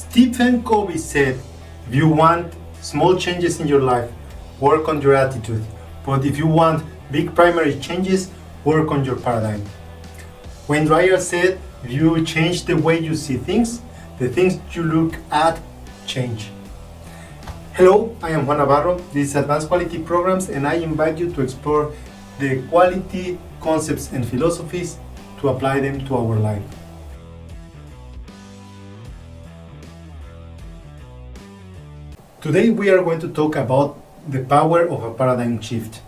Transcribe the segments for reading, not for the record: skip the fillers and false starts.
Stephen Covey said, if you want small changes in your life, work on your attitude. But if you want big primary changes, work on your paradigm. Wayne Dyer said, if you change the way you see things, the things you look at change. Hello, I am Juan Navarro. This is Advanced Quality Programs, and I invite you to explore the quality concepts and philosophies to apply them to our life. Today we are going to talk about the power of a paradigm shift.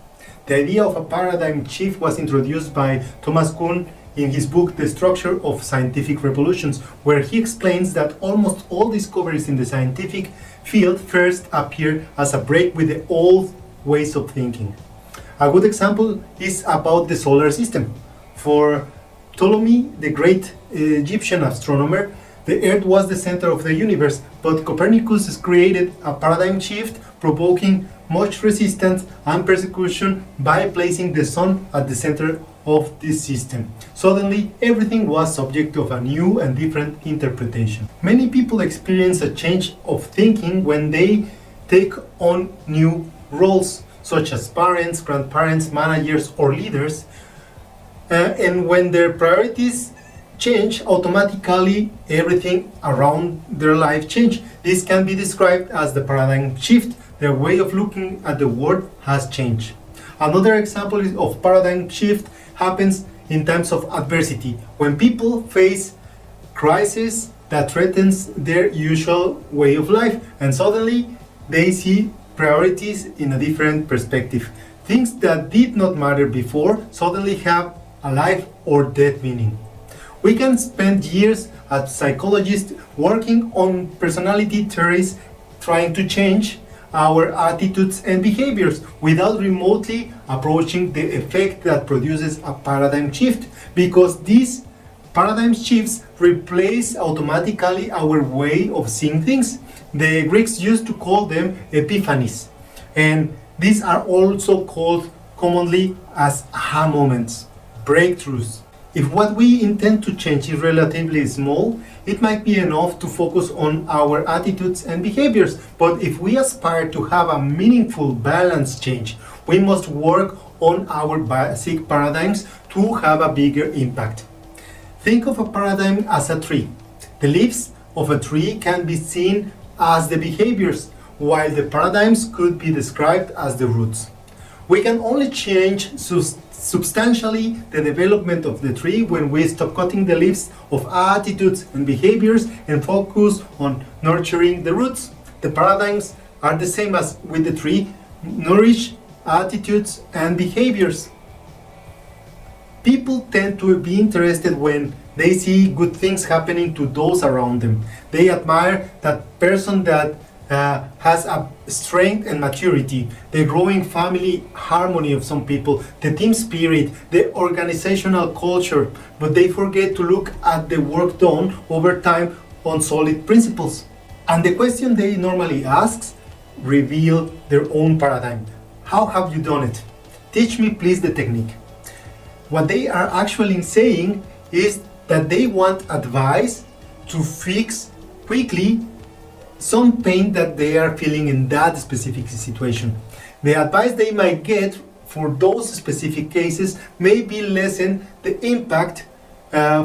The idea of a paradigm shift was introduced by Thomas Kuhn in his book The Structure of Scientific Revolutions, where he explains that almost all discoveries in the scientific field first appear as a break with the old ways of thinking. A good example is about the solar system. For Ptolemy, the great Egyptian astronomer, the Earth was the center of the universe, but Copernicus created a paradigm shift, provoking much resistance and persecution by placing the sun at the center of this system. Suddenly, everything was subject of a new and different interpretation. Many people experience a change of thinking when they take on new roles, such as parents, grandparents, managers, or leaders, and when their priorities change, automatically everything around their life change. This can be described as the paradigm shift. Their way of looking at the world has changed. Another example of paradigm shift happens in times of adversity, when people face crisis that threatens their usual way of life, and suddenly they see priorities in a different perspective. Things that did not matter before suddenly have a life or death meaning. We can spend years as psychologists working on personality theories, trying to change our attitudes and behaviors without remotely approaching the effect that produces a paradigm shift, because these paradigm shifts replace automatically our way of seeing things. The Greeks used to call them epiphanies, and these are also called commonly as aha moments, breakthroughs. If what we intend to change is relatively small, it might be enough to focus on our attitudes and behaviors. But if we aspire to have a meaningful, balanced change, we must work on our basic paradigms to have a bigger impact. Think of a paradigm as a tree. The leaves of a tree can be seen as the behaviors, while the paradigms could be described as the roots. We can only change substantially the development of the tree when we stop cutting the leaves of attitudes and behaviors and focus on nurturing the roots. The paradigms are the same as with the tree, nourish attitudes and behaviors. People tend to be interested when they see good things happening to those around them. They admire that person that has a strength and maturity, the growing family harmony of some people, the team spirit, the organizational culture, but they forget to look at the work done over time on solid principles. And the question they normally ask reveal their own paradigm. How have you done it? Teach me please the technique. What they are actually saying is that they want advice to fix quickly some pain that they are feeling in that specific situation. The advice they might get for those specific cases may be lessen the impact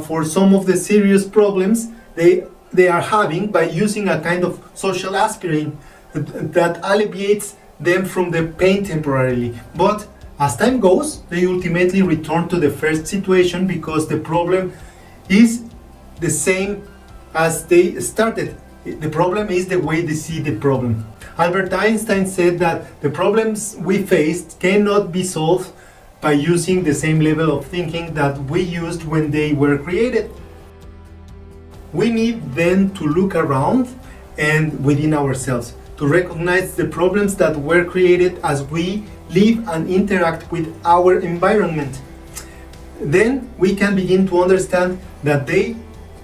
for some of the serious problems they are having by using a kind of social aspirin that alleviates them from the pain temporarily. But as time goes, they ultimately return to the first situation because the problem is the same as they started. The problem is the way they see the problem. Albert Einstein said that the problems we faced cannot be solved by using the same level of thinking that we used when they were created. We need then to look around and within ourselves to recognize the problems that were created as we live and interact with our environment. Then we can begin to understand that they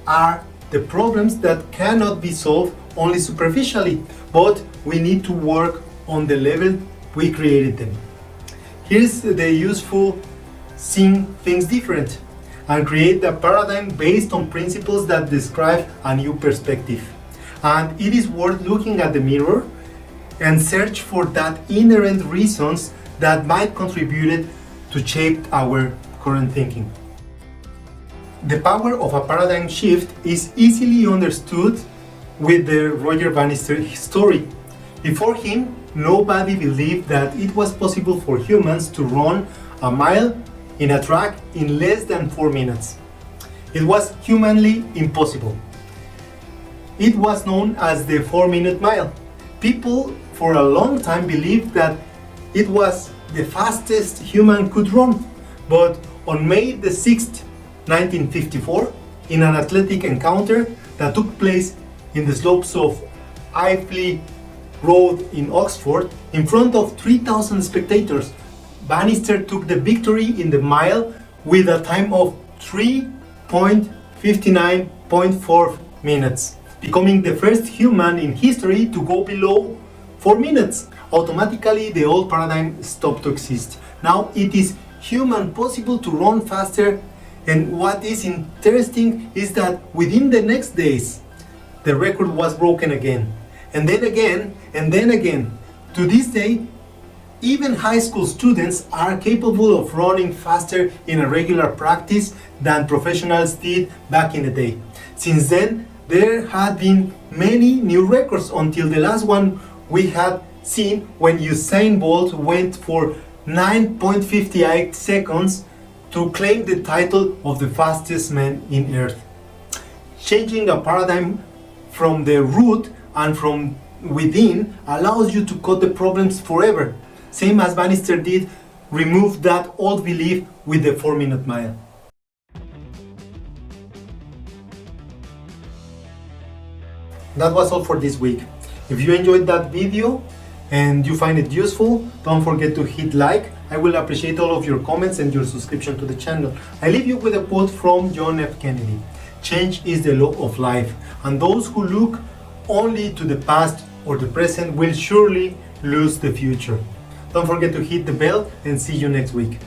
are the problems that cannot be solved only superficially, but we need to work on the level we created them. Here's the useful seeing things different and create a paradigm based on principles that describe a new perspective. And it is worth looking at the mirror and search for that inherent reasons that might contribute to shape our current thinking. The power of a paradigm shift is easily understood with the Roger Bannister story. Before him, nobody believed that it was possible for humans to run a mile in a track in less than 4 minutes. It was humanly impossible. It was known as the 4-minute mile. People for a long time believed that it was the fastest human could run. But on May the 6th, 1954, in an athletic encounter that took place in the slopes of Iffley Road in Oxford, in front of 3,000 spectators, Bannister took the victory in the mile with a time of 3.59.4 minutes, becoming the first human in history to go below 4 minutes. Automatically, the old paradigm stopped to exist. Now it is human possible to run faster, and what is interesting is that within the next days, the record was broken again, and then again, and then again. To this day, even high school students are capable of running faster in a regular practice than professionals did back in the day. Since then, there had been many new records until the last one we had seen when Usain Bolt went for 9.58 seconds to claim the title of the fastest man in Earth. Changing a paradigm from the root and from within allows you to cut the problems forever. Same as Bannister did, remove that old belief with the 4-minute mile. That was all for this week. If you enjoyed that video and you find it useful, don't forget to hit like. I will appreciate all of your comments and your subscription to the channel. I leave you with a quote from John F. Kennedy. Change is the law of life, and those who look only to the past or the present will surely lose the future. Don't forget to hit the bell and see you next week.